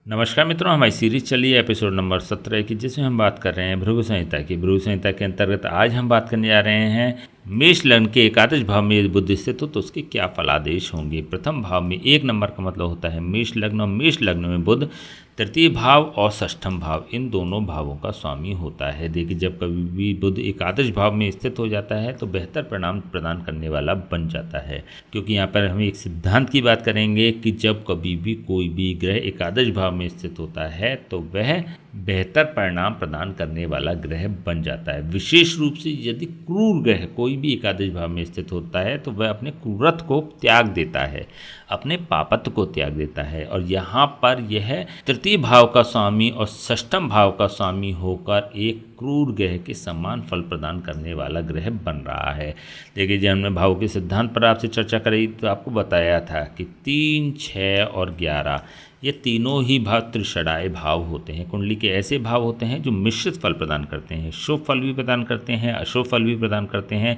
नमस्कार मित्रों, हमारी सीरीज चली है एपिसोड नंबर 17 की, जिसमें हम बात कर रहे हैं भृगु संहिता की। भृगु संहिता के अंतर्गत आज हम बात करने जा रहे हैं मेष लग्न के एकादश भाव में यदि बुध स्थित हो तो उसके क्या फलादेश होंगे। प्रथम भाव में 1 नंबर का मतलब होता है मेष लग्न, और मेष लग्न में बुध तृतीय भाव और षष्ठम भाव, इन दोनों भावों का स्वामी होता है। देखिए, जब कभी भी बुध एकादश भाव में स्थित हो जाता है तो बेहतर परिणाम प्रदान करने वाला बन जाता है, क्योंकि यहाँ पर हम एक सिद्धांत की बात करेंगे कि जब कभी भी कोई भी ग्रह एकादश भाव में स्थित होता है तो वह बेहतर परिणाम प्रदान करने वाला ग्रह बन जाता है। विशेष रूप से यदि क्रूर ग्रह कोई भी एकादश भाव में स्थित होता है तो वह अपने क्रूरत्व को त्याग देता है, अपने पापत्व को त्याग देता है। और यहाँ पर यह तृतीय भाव का स्वामी और षष्ठम भाव का स्वामी होकर एक क्रूर ग्रह के समान फल प्रदान करने वाला ग्रह बन रहा है। देखिए, जब हमने भावों के सिद्धांत पर आपसे चर्चा करी तो आपको बताया था कि 3, 6 और 11 ये तीनों ही भाव त्रिषडाय भाव होते हैं। कुंडली के ऐसे भाव होते हैं जो मिश्रित फल प्रदान करते हैं, शुभ फल भी प्रदान करते हैं, अशुभ फल भी प्रदान करते हैं।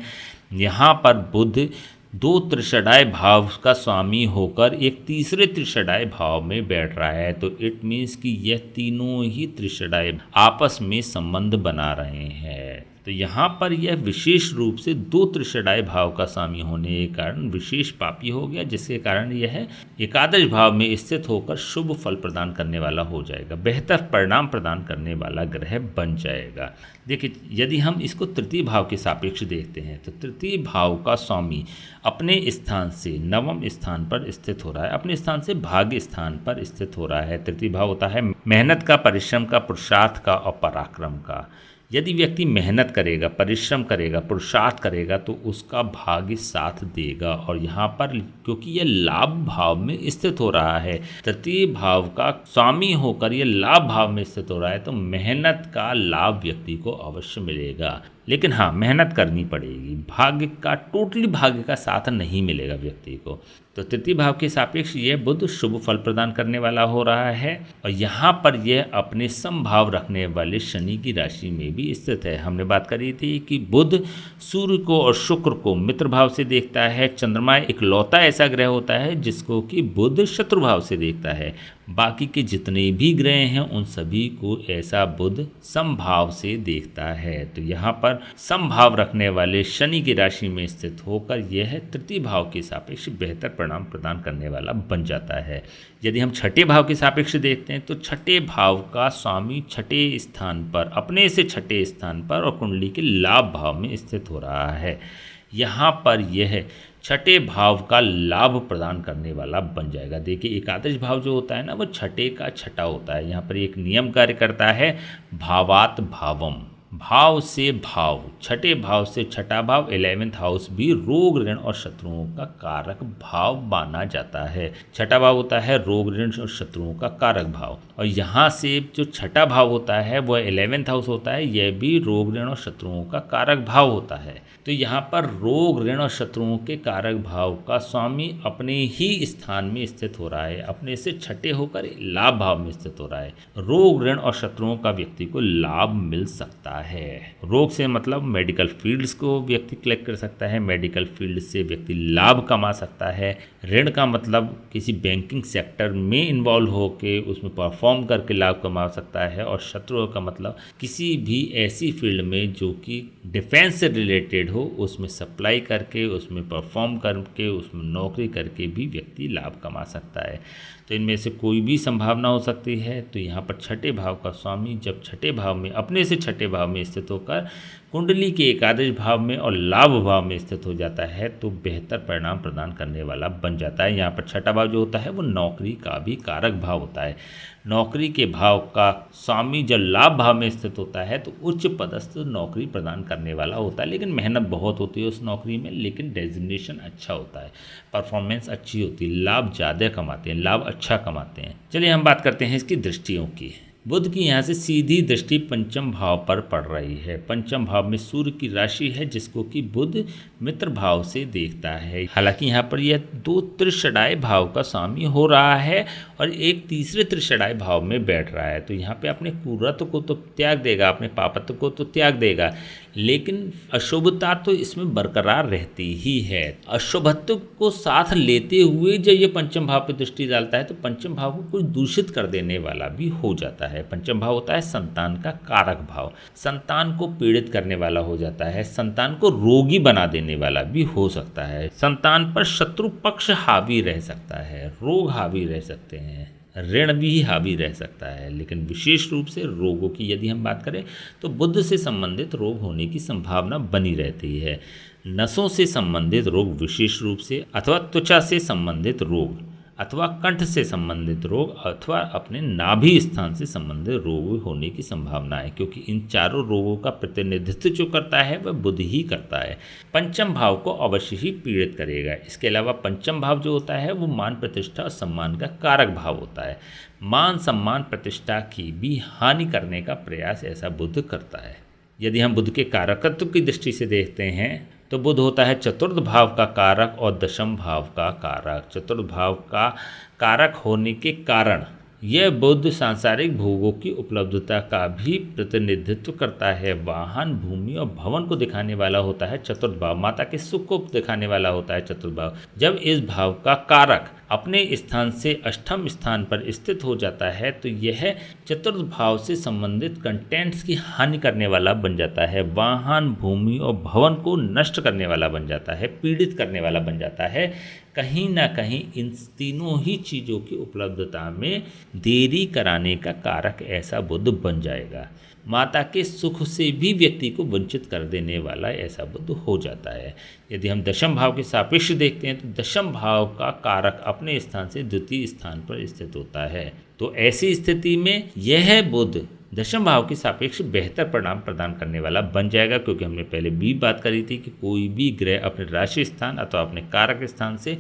यहाँ पर बुध 2 त्रिषडाय भाव का स्वामी होकर एक तीसरे त्रिषडाय भाव में बैठ रहा है, तो इट मीन्स कि यह तीनों ही त्रिषडाय आपस में संबंध बना रहे हैं। तो यहाँ पर यह विशेष रूप से 2 त्रिषडाय भाव का स्वामी होने के कारण विशेष पापी हो गया, जिसके कारण यह एकादश भाव में स्थित होकर शुभ फल प्रदान करने वाला हो जाएगा, बेहतर परिणाम प्रदान करने वाला ग्रह बन जाएगा। देखिए, यदि हम इसको तृतीय भाव के सापेक्ष देखते हैं तो तृतीय भाव का स्वामी अपने स्थान से नवम स्थान पर स्थित हो रहा है, अपने स्थान से भाग्य स्थान पर स्थित हो रहा है। तृतीय भाव होता है मेहनत का, परिश्रम का, पुरुषार्थ का और पराक्रम का। यदि व्यक्ति मेहनत करेगा, परिश्रम करेगा, पुरुषार्थ करेगा तो उसका भाग्य साथ देगा। और यहाँ पर क्योंकि यह लाभ भाव में स्थित हो रहा है, तृतीय भाव का स्वामी होकर यह लाभ भाव में स्थित हो रहा है, तो मेहनत का लाभ व्यक्ति को अवश्य मिलेगा। लेकिन हाँ, मेहनत करनी पड़ेगी, भाग्य का टोटली भाग्य का साथ नहीं मिलेगा व्यक्ति को। तो तृतीय भाव के सापेक्ष यह बुध शुभ फल प्रदान करने वाला हो रहा है, और यहाँ पर यह अपने समभाव रखने वाले शनि की राशि में भी स्थित है। हमने बात करी थी कि बुध सूर्य को और शुक्र को मित्र भाव से देखता है। चंद्रमा इकलौता ऐसा ग्रह होता है जिसको कि बुध शत्रु भाव से देखता है। बाकी के जितने भी ग्रह हैं उन सभी को ऐसा बुध समभाव से देखता है। तो यहाँ पर समभाव रखने वाले शनि की राशि में स्थित होकर यह तृतीय भाव के सापेक्ष बेहतर परिणाम प्रदान करने वाला बन जाता है। यदि हम छठे भाव के सापेक्ष देखते हैं तो छठे भाव का स्वामी छठे स्थान पर, अपने से छठे स्थान पर और कुंडली के लाभ भाव में स्थित हो रहा है। यहाँ पर यह छठे भाव का लाभ प्रदान करने वाला बन जाएगा। देखिए, एकादश भाव जो होता है ना, वो छठे का छठा होता है। यहाँ पर एक नियम कार्य करता है, भावात भावम, भाव से भाव। छठे भाव से छठा भाव 11th हाउस भी रोग, ऋण और शत्रुओं का कारक भाव माना जाता है। छठा भाव होता है रोग, ऋण और शत्रुओं का कारक भाव, और यहाँ से जो छठा भाव होता है वह 11th हाउस होता है, यह भी रोग, ऋण और शत्रुओं का कारक भाव होता है। तो यहाँ पर रोग, ऋण और शत्रुओं के कारक भाव का स्वामी अपने ही स्थान में स्थित हो रहा है, अपने से छठे होकर लाभ भाव में स्थित हो रहा है। रोग, ऋण और शत्रुओं का व्यक्ति को लाभ मिल सकता है। रोग से मतलब मेडिकल फील्ड्स को व्यक्ति क्लिक कर सकता है, मेडिकल फील्ड से व्यक्ति लाभ कमा सकता है। ऋण का मतलब किसी बैंकिंग सेक्टर में इन्वॉल्व होकर उसमें परफॉर्म करके लाभ कमा सकता है। और शत्रुओं का मतलब किसी भी ऐसी फील्ड में जो कि डिफेंस से रिलेटेड हो, उसमें सप्लाई करके, उसमें परफॉर्म करके, उसमें नौकरी करके भी व्यक्ति लाभ कमा सकता है। तो इनमें से कोई भी संभावना हो सकती है। तो यहाँ पर छठे भाव का स्वामी जब छठे भाव में, अपने से छठे भाव में स्थित होकर कुंडली के एकादश भाव में और लाभ भाव में स्थित हो जाता है तो बेहतर परिणाम प्रदान करने वाला बन जाता है। यहाँ पर छठा भाव जो होता है वो नौकरी का भी कारक भाव होता है। नौकरी के भाव का स्वामी जब लाभ भाव में स्थित होता है तो उच्च पदस्थ नौकरी प्रदान करने वाला होता है, लेकिन मेहनत बहुत होती है उस नौकरी में, लेकिन डेजिग्नेशन अच्छा होता है, परफॉर्मेंस अच्छी होती है, लाभ ज़्यादा कमाते हैं, लाभ अच्छा कमाते हैं। चलिए हम बात करते हैं इसकी दृष्टियों की। बुध की यहाँ से सीधी दृष्टि पंचम भाव पर पड़ रही है। पंचम भाव में सूर्य की राशि है जिसको कि बुध मित्र भाव से देखता है। हालांकि यहाँ पर यह 2 त्रिषडाय भाव का स्वामी हो रहा है और एक तीसरे त्रिषणाय भाव में बैठ रहा है, तो यहाँ पे अपने कुरत्व को तो त्याग देगा, अपने पापत्व को तो त्याग देगा, लेकिन अशुभता तो इसमें बरकरार रहती ही है। अशुभत्व को साथ लेते हुए जब ये पंचम भाव पे दृष्टि डालता है तो पंचम भाव को कुछ दूषित कर देने वाला भी हो जाता है। पंचम भाव होता है संतान का कारक भाव, संतान को पीड़ित करने वाला हो जाता है, संतान को रोगी बना देने वाला भी हो सकता है, संतान पर शत्रु पक्ष हावी रह सकता है, रोग हावी रह सकते हैं, ऋण भी हावी रह सकता है। लेकिन विशेष रूप से रोगों की यदि हम बात करें तो बुध से संबंधित रोग होने की संभावना बनी रहती है। नसों से संबंधित रोग विशेष रूप से, अथवा त्वचा से संबंधित रोग, अथवा कंठ से संबंधित रोग, अथवा अपने नाभि स्थान से संबंधित रोग होने की संभावना है, क्योंकि इन चारों रोगों का प्रतिनिधित्व जो करता है वह बुध ही करता है। पंचम भाव को अवश्य ही पीड़ित करेगा। इसके अलावा पंचम भाव जो होता है वो मान प्रतिष्ठा और सम्मान का कारक भाव होता है। मान सम्मान प्रतिष्ठा की भी हानि करने का प्रयास ऐसा बुध करता है। यदि हम बुध के कारकत्व की दृष्टि से देखते हैं तो बुध होता है चतुर्थ भाव का कारक और दशम भाव का कारक। चतुर्थ भाव का कारक होने के कारण यह बुध सांसारिक भोगों की उपलब्धता का भी प्रतिनिधित्व करता है। वाहन, भूमि और भवन को दिखाने वाला होता है चतुर्थ भाव, माता के सुख को दिखाने वाला होता है चतुर्थ भाव। जब इस भाव का कारक अपने स्थान से अष्टम स्थान पर स्थित हो जाता है तो यह चतुर्थ भाव से संबंधित कंटेंट्स की हानि करने वाला बन जाता है, वाहन, भूमि और भवन को नष्ट करने वाला बन जाता है, पीड़ित करने वाला बन जाता है। कहीं ना कहीं इन तीनों ही चीज़ों की उपलब्धता में देरी कराने का कारक ऐसा बुध बन जाएगा। माता के सुख से भी व्यक्ति को वंचित कर देने वाला ऐसा बुध हो जाता है। यदि हम दशम भाव के सापेक्ष देखते हैं तो दशम भाव का कारक अपने स्थान से द्वितीय स्थान पर स्थित होता है। तो ऐसी स्थिति में यह बुध दशम भाव के सापेक्ष बेहतर परिणाम प्रदान करने वाला बन जाएगा, क्योंकि हमने पहले भी बात करी थी कि कोई भी ग्रह अपने राशि स्थान अथवा अपने कारक स्थान से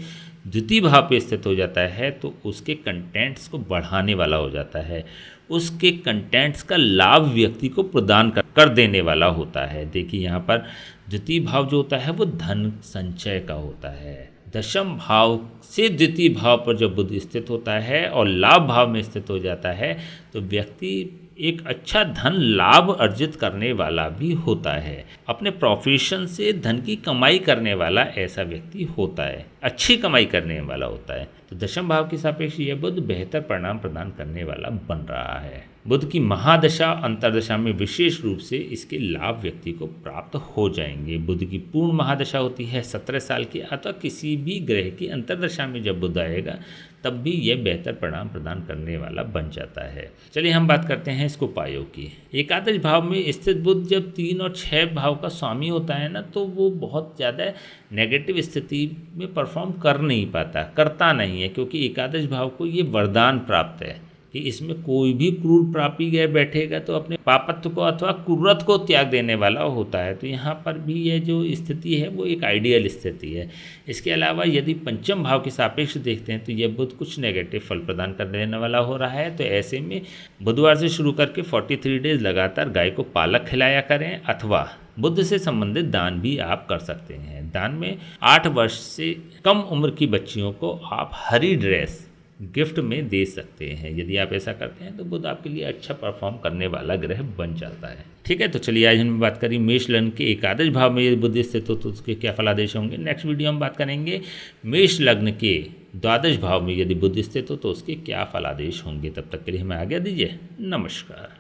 द्वितीय भाव पे स्थित हो जाता है तो उसके कंटेंट्स को बढ़ाने वाला हो जाता है, उसके कंटेंट्स का लाभ व्यक्ति को प्रदान कर देने वाला होता है। देखिए यहाँ पर द्वितीय भाव जो होता है वो धन संचय का होता है। दशम भाव से द्वितीय भाव पर जब बुध स्थित होता है और लाभ भाव में स्थित हो जाता है तो व्यक्ति एक अच्छा धन लाभ अर्जित करने वाला भी होता है, अपने प्रोफेशन से धन की कमाई करने वाला ऐसा व्यक्ति होता है, अच्छी कमाई करने वाला होता है। तो दशम भाव के सापेक्ष यह बुध बेहतर परिणाम प्रदान करने वाला बन रहा है। बुध की महादशा अंतर्दशा में विशेष रूप से इसके लाभ व्यक्ति को प्राप्त हो जाएंगे। बुध की पूर्ण महादशा होती है 17 साल की, अथवा किसी भी ग्रह की अंतर्दशा में जब बुध आएगा तब भी यह बेहतर परिणाम प्रदान करने वाला बन जाता है। चलिए हम बात करते हैं इसको उपायों की। एकादश भाव में स्थित बुध जब 3 और 6 भाव का स्वामी होता है ना तो वो बहुत ज़्यादा नेगेटिव स्थिति में परफॉर्म कर नहीं पाता, करता नहीं है, क्योंकि एकादश भाव को ये वरदान प्राप्त है कि इसमें कोई भी क्रूर प्रापी गए बैठेगा तो अपने पापत्व को अथवा कुर्रत को त्याग देने वाला होता है। तो यहाँ पर भी यह जो स्थिति है वो एक आइडियल स्थिति है। इसके अलावा यदि पंचम भाव के सापेक्ष देखते हैं तो यह बुध कुछ नेगेटिव फल प्रदान कर देने वाला हो रहा है। तो ऐसे में बुधवार से शुरू करके 43 डेज लगातार गाय को पालक खिलाया करें, अथवा बुध से संबंधित दान भी आप कर सकते हैं। दान में 8 वर्ष से कम उम्र की बच्चियों को आप हरी ड्रेस गिफ्ट में दे सकते हैं। यदि आप ऐसा करते हैं तो बुध आपके लिए अच्छा परफॉर्म करने वाला ग्रह बन जाता है। ठीक है, तो चलिए आज हम बात करें मेष लग्न के एकादश भाव में यदि बुध स्थित हो तो उसके क्या फलादेश होंगे। नेक्स्ट वीडियो हम बात करेंगे मेष लग्न के द्वादश भाव में यदि बुध स्थित हो तो उसके क्या फलादेश होंगे। तब तक के लिए हमें आज्ञा दीजिए। नमस्कार।